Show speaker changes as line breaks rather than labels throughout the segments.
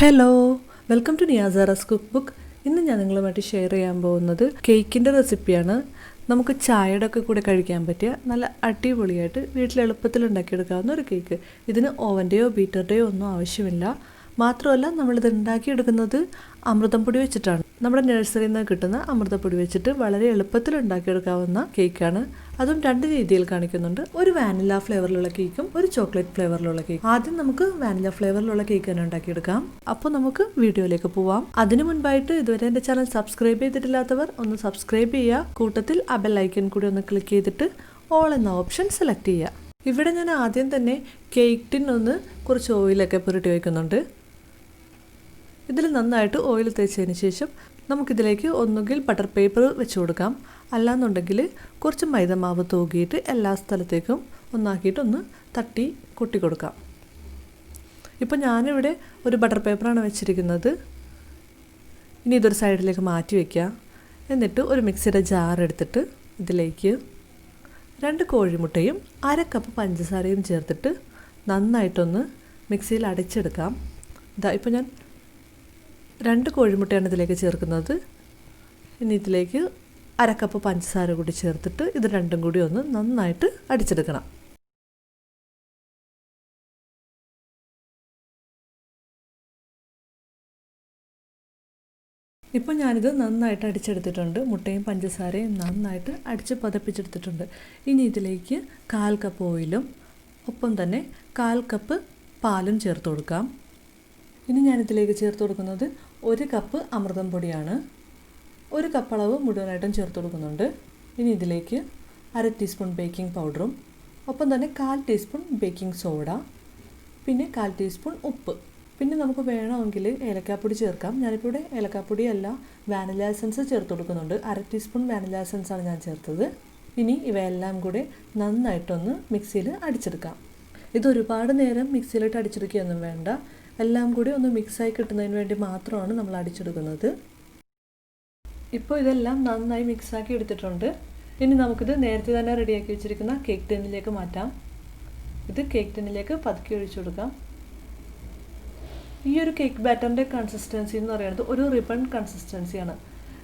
Hello, welcome to Niyasara's cookbook. ഇന്ന് ഞാൻ നിങ്ങളുമായിട്ട് ഷെയർ ചെയ്യാൻ പോകുന്നത് കേക്കിൻ്റെ റെസിപ്പിയാണ്. നമുക്ക് ചായയുടെ ഒക്കെ കൂടെ കഴിക്കാൻ പറ്റിയ നല്ല അടിപൊളിയായിട്ട് വീട്ടിൽ എളുപ്പത്തിൽ ഉണ്ടാക്കിയെടുക്കാവുന്ന ഒരു കേക്ക്. ഇതിന് ഓവൻ്റെയോ ബീറ്ററുടെയോ ഒന്നും ആവശ്യമില്ല. മാത്രമല്ല നമ്മളിത് ഉണ്ടാക്കിയെടുക്കുന്നത് അമൃതംപൊടി വെച്ചിട്ടാണ്. നമ്മുടെ നഴ്സറിയിൽ നിന്ന് കിട്ടുന്ന അമൃതപ്പൊടി വെച്ചിട്ട് വളരെ എളുപ്പത്തിൽ ഉണ്ടാക്കിയെടുക്കാവുന്ന കേക്കാണ്. അതും രണ്ട് രീതിയിൽ കാണിക്കുന്നുണ്ട്. ഒരു വാനില ഫ്ലേവറിലുള്ള കേക്കും ഒരു ചോക്ലേറ്റ് ഫ്ലേവറിലുള്ള കേക്കും. ആദ്യം നമുക്ക് വാനില ഫ്ലേവറിലുള്ള കേക്ക് തന്നെ ഉണ്ടാക്കിയെടുക്കാം. അപ്പോൾ നമുക്ക് വീഡിയോയിലേക്ക് പോവാം. അതിനു മുൻപായിട്ട് ഇതുവരെ എൻ്റെ ചാനൽ സബ്സ്ക്രൈബ് ചെയ്തിട്ടില്ലാത്തവർ ഒന്ന് സബ്സ്ക്രൈബ് ചെയ്യുക. കൂട്ടത്തിൽ ആ ബെൽ ഐക്കൺ കൂടി ഒന്ന് ക്ലിക്ക് ചെയ്തിട്ട് ഓൾ എന്ന ഓപ്ഷൻ സെലക്ട് ചെയ്യുക. ഇവിടെ ഞാൻ ആദ്യം തന്നെ കേക്ക് ടിന്നൊന്ന് കുറച്ച് ഓയിലൊക്കെ പുരട്ടി വയ്ക്കുന്നുണ്ട്. ഇതിൽ നന്നായിട്ട് ഓയിൽ തേച്ചതിന് ശേഷം നമുക്കിതിലേക്ക് ഒന്നുകിൽ ബട്ടർ പേപ്പർ വെച്ച് കൊടുക്കാം, അല്ലാന്നുണ്ടെങ്കിൽ കുറച്ച് മൈദമാവ് തൂകിയിട്ട് എല്ലാ സ്ഥലത്തേക്കും ഒന്നാക്കിയിട്ടൊന്ന് തട്ടി കൊട്ടി കൊടുക്കാം. ഇപ്പോൾ ഞാനിവിടെ ഒരു ബട്ടർ പേപ്പറാണ് വെച്ചിരിക്കുന്നത്. ഇനി ഇതൊരു സൈഡിലേക്ക് മാറ്റി വയ്ക്കുക. എന്നിട്ട് ഒരു മിക്സിയുടെ ജാർ എടുത്തിട്ട് ഇതിലേക്ക് 2 കോഴിമുട്ടയും 1/2 കപ്പ് പഞ്ചസാരയും ചേർത്തിട്ട് നന്നായിട്ടൊന്ന് മിക്സിയിൽ അടിച്ചെടുക്കാം. ഇപ്പോൾ ഞാൻ 2 കോഴിമുട്ടയാണ് ഇതിലേക്ക് ചേർക്കുന്നത്. ഇനി ഇതിലേക്ക് 1/2 കപ്പ് പഞ്ചസാര കൂടി ചേർത്തിട്ട് ഇത് രണ്ടും കൂടി ഒന്ന് നന്നായിട്ട് അടിച്ചെടുക്കണം. ഇപ്പോൾ ഞാനിത് നന്നായിട്ട് അടിച്ചെടുത്തിട്ടുണ്ട്. മുട്ടയും പഞ്ചസാരയും നന്നായിട്ട് അടിച്ച് പതപ്പിച്ചെടുത്തിട്ടുണ്ട്. ഇനി ഇതിലേക്ക് 1/4 കപ്പ് ഓയിലും ഒപ്പം തന്നെ 1/4 കപ്പ് പാലും ചേർത്ത് കൊടുക്കാം. ഇനി ഞാനിതിലേക്ക് ചേർത്ത് കൊടുക്കുന്നത് 1 കപ്പ് അമൃതം പൊടിയാണ്. 1 കപ്പ് അളവ് മുഴുവനായിട്ടും ചേർത്ത് കൊടുക്കുന്നുണ്ട്. ഇനി ഇതിലേക്ക് 1/2 ടീസ്പൂൺ ബേക്കിംഗ് പൗഡറും ഒപ്പം തന്നെ 1/4 ടീസ്പൂൺ ബേക്കിംഗ് സോഡ, പിന്നെ 1/4 ടീസ്പൂൺ ഉപ്പ്. പിന്നെ നമുക്ക് വേണമെങ്കിൽ ഏലക്കാപ്പൊടി ചേർക്കാം. ഞാനിപ്പോൾ ഇവിടെ ഏലക്കാപ്പൊടിയല്ല വാനില എസൻസ് ചേർത്ത് കൊടുക്കുന്നുണ്ട്. 1/2 ടീസ്പൂൺ വാനില എസൻസാണ് ഞാൻ ചേർത്തത്. ഇനി ഇവയെല്ലാം കൂടെ നന്നായിട്ടൊന്ന് മിക്സിയിൽ അടിച്ചെടുക്കാം. ഇത് ഒരുപാട് നേരം മിക്സിയിലിട്ട് അടിച്ചെടുക്കുകയൊന്നും വേണ്ട. എല്ലാം കൂടി ഒന്ന് മിക്സായി കിട്ടുന്നതിന് വേണ്ടി മാത്രമാണ് നമ്മൾ അടിച്ചെടുക്കുന്നത്. ഇപ്പോൾ ഇതെല്ലാം നന്നായി മിക്സാക്കി എടുത്തിട്ടുണ്ട്. ഇനി നമുക്കിത് നേരത്തെ തന്നെ റെഡിയാക്കി വെച്ചിരിക്കുന്ന കേക്ക് ടിന്നിലേക്ക് മാറ്റാം. ഇത് കേക്ക് ടിന്നിലേക്ക് പതുക്കി ഒഴിച്ചു കൊടുക്കാം. ഈ ഒരു കേക്ക് ബാറ്ററിൻ്റെ കൺസിസ്റ്റൻസി എന്ന് പറയുന്നത് ഒരു റിബൺ കൺസിസ്റ്റൻസിയാണ്.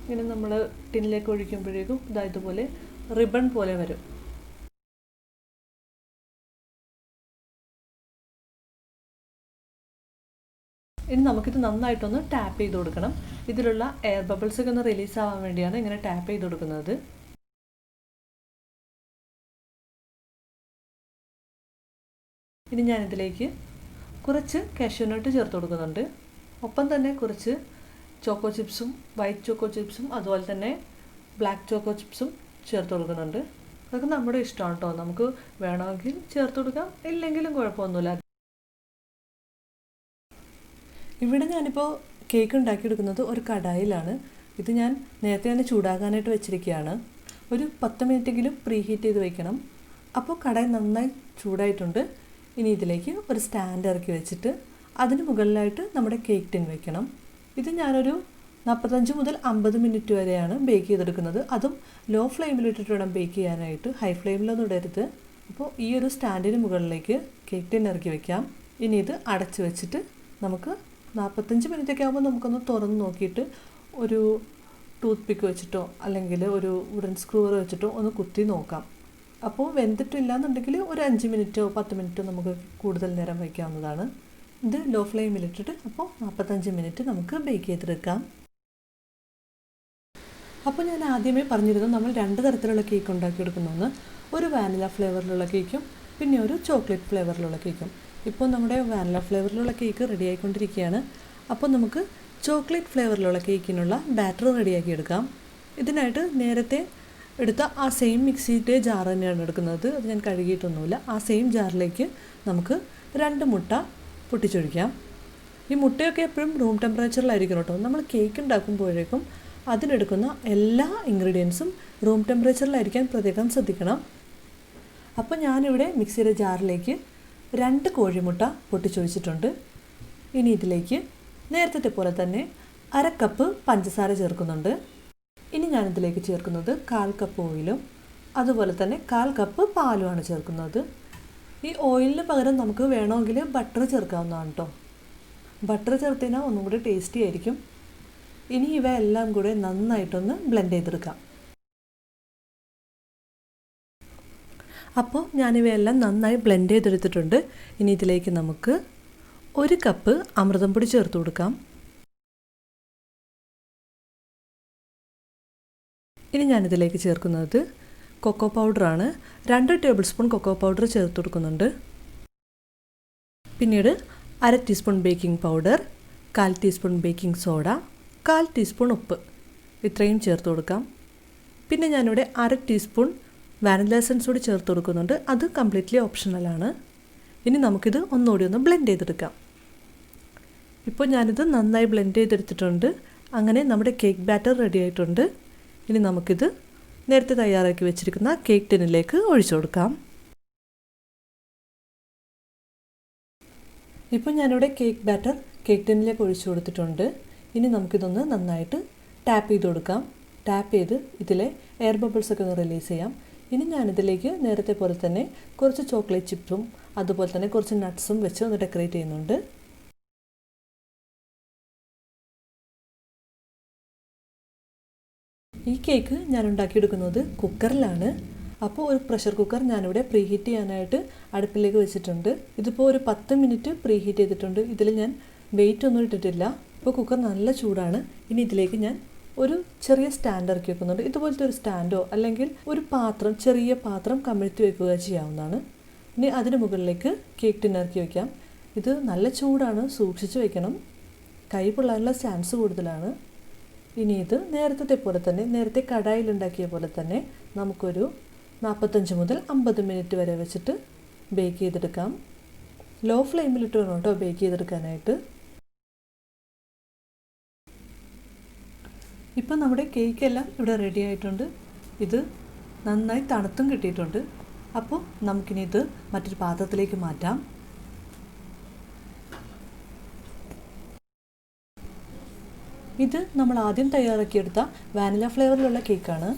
ഇങ്ങനെ നമ്മൾ ടിന്നിലേക്ക് ഒഴിക്കുമ്പോഴേക്കും ഇതുപോലെ റിബൺ പോലെ വരും. ഇനി നമുക്കിത് നന്നായിട്ടൊന്ന് ടാപ്പ് ചെയ്ത് കൊടുക്കണം. ഇതിലുള്ള എയർ ബബിൾസൊക്കെ ഒന്ന് റിലീസ് ആവാൻ വേണ്ടിയാണ് ഇങ്ങനെ ടാപ്പ് ചെയ്ത് കൊടുക്കുന്നത്. ഇനി ഞാനിതിലേക്ക് കുറച്ച് കാഷ്യൂനട്ട് ചേർത്ത് കൊടുക്കുന്നുണ്ട്. ഒപ്പം തന്നെ കുറച്ച് ചോക്കോ ചിപ്സും വൈറ്റ് ചോക്കോ ചിപ്സും അതുപോലെ തന്നെ ബ്ലാക്ക് ചോക്കോ ചിപ്സും ചേർത്ത് കൊടുക്കുന്നുണ്ട്. അതൊക്കെ നമ്മുടെ ഇഷ്ടമാണ് കേട്ടോ. നമുക്ക് വേണമെങ്കിൽ ചേർത്ത് കൊടുക്കാം, ഇല്ലെങ്കിലും കുഴപ്പമൊന്നുമില്ല. ഇവിടെ ഞാനിപ്പോൾ കേക്ക് ഉണ്ടാക്കിയെടുക്കുന്നത് ഒരു കടായിലാണ്. ഇത് ഞാൻ നേരത്തെ തന്നെ ചൂടാകാനായിട്ട് വെച്ചിരിക്കുകയാണ്. ഒരു 10 മിനിറ്റെങ്കിലും പ്രീ ഹീറ്റ് ചെയ്ത് വയ്ക്കണം. അപ്പോൾ കടായി നന്നായി ചൂടായിട്ടുണ്ട്. ഇനി ഇതിലേക്ക് ഒരു സ്റ്റാൻഡ് ഇറക്കി വെച്ചിട്ട് അതിന് മുകളിലായിട്ട് നമ്മുടെ കേക്ക് ടിൻ വയ്ക്കണം. ഇത് ഞാനൊരു 45 മുതൽ 50 മിനിറ്റ് വരെയാണ് ബേക്ക് ചെയ്തെടുക്കുന്നത്. അതും ലോ ഫ്ലെയിമിലിട്ടിട്ട് വേണം ബേക്ക് ചെയ്യാനായിട്ട്, ഹൈ ഫ്ലെയിമിലൊന്നും ഇടരുത്. അപ്പോൾ ഈ ഒരു സ്റ്റാൻഡിന് മുകളിലേക്ക് കേക്ക് ടിൻ ഇറക്കി വയ്ക്കാം. ഇനി ഇത് അടച്ച് വെച്ചിട്ട് നമുക്ക് 45 മിനിറ്റൊക്കെ ആകുമ്പോൾ നമുക്കൊന്ന് തുറന്ന് നോക്കിയിട്ട് ഒരു ടൂത്ത് പിക്ക് വെച്ചിട്ടോ അല്ലെങ്കിൽ ഒരു വുഡൻ സ്ക്രൂവർ വെച്ചിട്ടോ ഒന്ന് കുത്തി നോക്കാം. അപ്പോൾ വെന്തിട്ടില്ല എന്നുണ്ടെങ്കിൽ ഒരു 5 മിനിറ്റോ 10 മിനിറ്റോ നമുക്ക് കൂടുതൽ നേരം വയ്ക്കാവുന്നതാണ്. ഇത് ലോ ഫ്ലെയിമിലിട്ടിട്ട് അപ്പോൾ 45 മിനിറ്റ് നമുക്ക് ബേക്ക് ചെയ്തെടുക്കാം. അപ്പോൾ ഞാൻ ആദ്യമേ പറഞ്ഞിരുന്നു നമ്മൾ 2 തരത്തിലുള്ള കേക്ക് ഉണ്ടാക്കിയെടുക്കുന്നു. ഒരു വാനില ഫ്ലേവറിലുള്ള കേക്കും പിന്നെ ഒരു ചോക്ലേറ്റ് ഫ്ലേവറിലുള്ള കേക്കും. ഇപ്പോൾ നമ്മുടെ വാനില ഫ്ലേവറിലുള്ള കേക്ക് റെഡി ആയിക്കൊണ്ടിരിക്കുകയാണ്. അപ്പോൾ നമുക്ക് ചോക്ലേറ്റ് ഫ്ലേവറിലുള്ള കേക്കിനുള്ള ബാറ്റർ റെഡിയാക്കി എടുക്കാം. ഇതിനായിട്ട് നേരത്തെ എടുത്ത ആ സെയിം മിക്സിയുടെ ജാർ തന്നെയാണ് എടുക്കുന്നത്. അത് ഞാൻ കഴുകിയിട്ടൊന്നുമില്ല. ആ സെയിം ജാറിലേക്ക് നമുക്ക് 2 മുട്ട പൊട്ടിച്ചൊഴിക്കാം. ഈ മുട്ടയൊക്കെ എപ്പോഴും റൂം ടെമ്പറേച്ചറിലായിരിക്കും കേട്ടോ. നമ്മൾ കേക്ക് ഉണ്ടാക്കുമ്പോഴേക്കും അതിലെടുക്കുന്ന എല്ലാ ഇൻഗ്രീഡിയൻസും റൂം ടെമ്പറേച്ചറിലായിരിക്കാൻ പ്രത്യേകം ശ്രദ്ധിക്കണം. അപ്പോൾ ഞാനിവിടെ മിക്സിയുടെ ജാറിലേക്ക് 2 കോഴിമുട്ട പൊട്ടിച്ചൊഴിച്ചിട്ടുണ്ട്. ഇനി ഇതിലേക്ക് നേരത്തെ പോലെ തന്നെ 1/2 കപ്പ് പഞ്ചസാര ചേർക്കുന്നുണ്ട്. ഇനി ഞാനിതിലേക്ക് ചേർക്കുന്നത് 1/4 കപ്പ് ഓയിലും അതുപോലെ തന്നെ 1/4 കപ്പ് പാലുമാണ് ചേർക്കുന്നത്. ഈ ഓയിലിന് പകരം നമുക്ക് വേണമെങ്കിൽ ബട്ടർ ചേർക്കാവുന്നതാണ് കേട്ടോ. ബട്ടർ ചേർത്ത് കഴിഞ്ഞാൽ ഒന്നും കൂടി ടേസ്റ്റി ആയിരിക്കും. ഇനി ഇവ എല്ലാം കൂടെ നന്നായിട്ടൊന്ന് ബ്ലെൻഡ് ചെയ്തെടുക്കാം. അപ്പോൾ ഞാനിവയെല്ലാം നന്നായി ബ്ലെൻഡ് ചെയ്തെടുത്തിട്ടുണ്ട്. ഇനി ഇതിലേക്ക് നമുക്ക് 1 കപ്പ് അമൃതം പൊടി ചേർത്ത് കൊടുക്കാം. ഇനി ഞാനിതിലേക്ക് ചേർക്കുന്നത് കൊക്കോ പൗഡറാണ്. 2 ടേബിൾ സ്പൂൺ കൊക്കോ പൗഡർ ചേർത്ത് കൊടുക്കുന്നുണ്ട്. പിന്നീട് 1/2 teaspoon baking powder, 1/4 teaspoon baking soda, 1/4 teaspoon ഉപ്പ്, ഇത്രയും ചേർത്ത് കൊടുക്കാം. പിന്നെ ഞാനിവിടെ 1/2 ടീസ്പൂൺ വാനില എസൻസ് കൂടി ചേർത്ത് കൊടുക്കുന്നുണ്ട്. അത് കംപ്ലീറ്റ്ലി ഓപ്ഷണലാണ്. ഇനി നമുക്കിത് ഒന്നുകൂടി ഒന്ന് ബ്ലെൻഡ് ചെയ്തെടുക്കാം. ഇപ്പോൾ ഞാനിത് നന്നായി ബ്ലെൻഡ് ചെയ്തെടുത്തിട്ടുണ്ട്. അങ്ങനെ നമ്മുടെ കേക്ക് ബാറ്റർ റെഡി ആയിട്ടുണ്ട്. ഇനി നമുക്കിത് നേരത്തെ തയ്യാറാക്കി വെച്ചിരിക്കുന്ന കേക്ക് ടിന്നിലേക്ക് ഒഴിച്ചു കൊടുക്കാം. ഇപ്പോൾ ഞാനിവിടെ കേക്ക് ബാറ്റർ കേക്ക് ടിന്നിലേക്ക് ഒഴിച്ചു കൊടുത്തിട്ടുണ്ട്. ഇനി നമുക്കിതൊന്ന് നന്നായിട്ട് ടാപ്പ് ചെയ്ത് കൊടുക്കാം. ടാപ്പ് ചെയ്ത് ഇതിലെ എയർ ബബിൾസൊക്കെ ഒന്ന് റിലീസ് ചെയ്യാം. ഇനി ഞാനിതിലേക്ക് നേരത്തെ പോലെ തന്നെ കുറച്ച് ചോക്ലേറ്റ് ചിപ്സും അതുപോലെ തന്നെ കുറച്ച് നട്ട്സും വെച്ച് ഒന്ന് ഡെക്കറേറ്റ് ചെയ്യുന്നുണ്ട്. ഈ കേക്ക് ഞാൻ ഉണ്ടാക്കിയെടുക്കുന്നത് കുക്കറിലാണ്. അപ്പോൾ ഒരു പ്രഷർ കുക്കർ ഞാനിവിടെ പ്രീഹീറ്റ് ചെയ്യാനായിട്ട് അടുപ്പിലേക്ക് വെച്ചിട്ടുണ്ട്. ഇതിപ്പോൾ ഒരു 10 മിനിറ്റ് പ്രീഹീറ്റ് ചെയ്തിട്ടുണ്ട്. ഇതിൽ ഞാൻ വെയിറ്റ് ഒന്നും ഇട്ടിട്ടില്ല. ഇപ്പോൾ കുക്കർ നല്ല ചൂടാണ്. ഇനി ഇതിലേക്ക് ഞാൻ ഒരു ചെറിയ സ്റ്റാൻഡ് ഇറക്കി വെക്കുന്നുണ്ട്. ഇതുപോലത്തെ ഒരു സ്റ്റാൻഡോ അല്ലെങ്കിൽ ഒരു പാത്രം, ചെറിയ പാത്രം കമിഴ്ത്തി വെക്കുക ചെയ്യാവുന്നതാണ്. ഇനി അതിന് മുകളിലേക്ക് കേക്ക് ടിൻ ഇറക്കി വയ്ക്കാം. ഇത് നല്ല ചൂടാണ്, സൂക്ഷിച്ച് വെക്കണം. കൈ പൊള്ളാനുള്ള ചാൻസ് കൂടുതലാണ്. ഇനി ഇത് നേരത്തെ പോലെ തന്നെ, നേരത്തെ കടായിലുണ്ടാക്കിയ പോലെ തന്നെ നമുക്കൊരു 45 മുതൽ 50 മിനിറ്റ് വരെ വെച്ചിട്ട് ബേക്ക് ചെയ്തെടുക്കാം. ലോ ഫ്ലെയിമിലിട്ട് വേണം കേട്ടോ ബേക്ക് ചെയ്തെടുക്കാനായിട്ട്. ഇപ്പോൾ നമ്മുടെ കേക്കെല്ലാം ഇവിടെ റെഡി ആയിട്ടുണ്ട്. ഇത് നന്നായി തണുത്തും കിട്ടിയിട്ടുണ്ട്. അപ്പോൾ നമുക്കിനി ഇത് മറ്റൊരു പാത്രത്തിലേക്ക് മാറ്റാം. ഇത് നമ്മൾ ആദ്യം തയ്യാറാക്കിയെടുത്ത വാനില ഫ്ലേവറിലുള്ള കേക്കാണ്.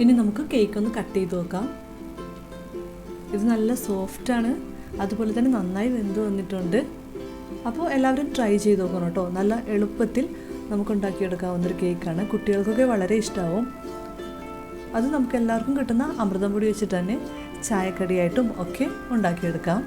ഇനി നമുക്ക് കേക്ക് ഒന്ന് കട്ട് ചെയ്ത് നോക്കാം. ഇത് നല്ല സോഫ്റ്റാണ്, അതുപോലെ തന്നെ നന്നായി വെന്ത് വന്നിട്ടുണ്ട്. അപ്പോൾ എല്ലാവരും ട്രൈ ചെയ്ത് നോക്കണം കേട്ടോ. നല്ല എളുപ്പത്തിൽ നമുക്ക് ഉണ്ടാക്കിയെടുക്കാവുന്നൊരു കേക്കാണ്. കുട്ടികൾക്കൊക്കെ വളരെ ഇഷ്ടമാവും. അത് നമുക്ക് എല്ലാവർക്കും കിട്ടുന്ന അമൃതം പൊടി വെച്ചിട്ട് തന്നെ ചായക്കടിയായിട്ടും ഒക്കെ ഉണ്ടാക്കിയെടുക്കാം.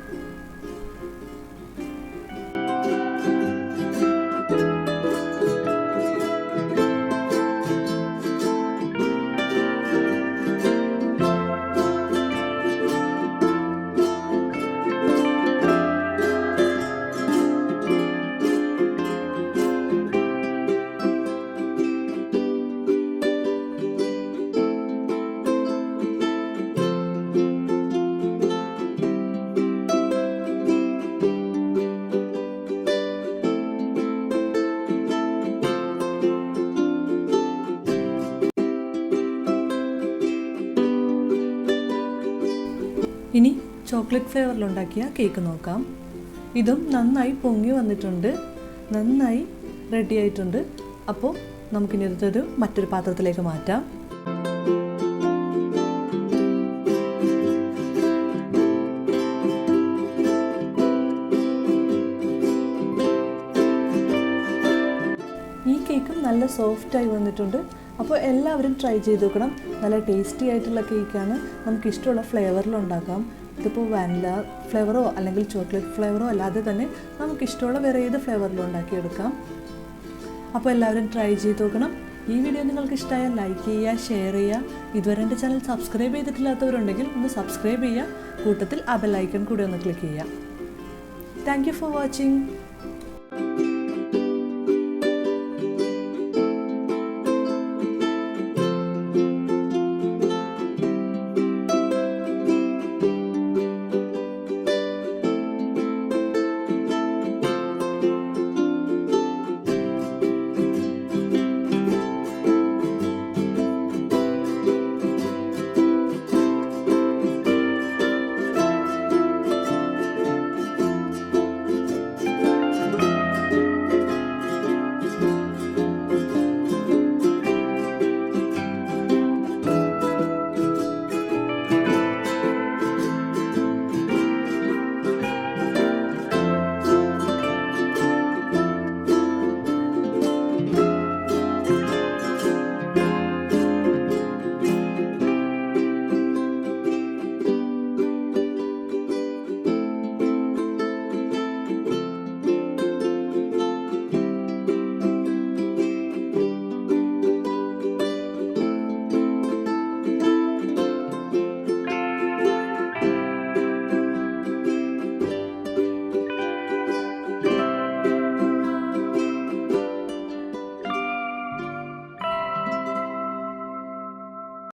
ഇനി ചോക്ലേറ്റ് ഫ്ലേവറിലുണ്ടാക്കിയ കേക്ക് നോക്കാം. ഇതും നന്നായി പൊങ്ങി വന്നിട്ടുണ്ട്, നന്നായി റെഡി ആയിട്ടുണ്ട്. അപ്പോൾ നമുക്കിനി ഇതൊരു മറ്റൊരു പാത്രത്തിലേക്ക് മാറ്റാം. ഈ കേക്കും നല്ല സോഫ്റ്റായി വന്നിട്ടുണ്ട്. അപ്പോൾ എല്ലാവരും ട്രൈ ചെയ്ത് നോക്കണം. നല്ല ടേസ്റ്റി ആയിട്ടുള്ള കേക്കാണ്. നമുക്കിഷ്ടമുള്ള ഫ്ലേവറിലുണ്ടാക്കാം. ഇതിപ്പോൾ വാനില ഫ്ലേവറോ അല്ലെങ്കിൽ ചോക്ലേറ്റ് ഫ്ലേവറോ അല്ലാതെ തന്നെ നമുക്കിഷ്ടമുള്ള വേറെ ഏത് ഫ്ലേവറിലും ഉണ്ടാക്കിയെടുക്കാം. അപ്പോൾ എല്ലാവരും ട്രൈ ചെയ്ത് നോക്കണം. ഈ വീഡിയോ നിങ്ങൾക്ക് ഇഷ്ടമായാൽ ലൈക്ക് ചെയ്യുക, ഷെയർ ചെയ്യുക. ഇതുവരെ എൻ്റെ ചാനൽ സബ്സ്ക്രൈബ് ചെയ്തിട്ടില്ലാത്തവരുണ്ടെങ്കിൽ ഒന്ന് സബ്സ്ക്രൈബ് ചെയ്യുക. കൂട്ടത്തിൽ ആ ബെൽ ഐക്കൺ കൂടി ഒന്ന് ക്ലിക്ക് ചെയ്യുക. Thank you for watching.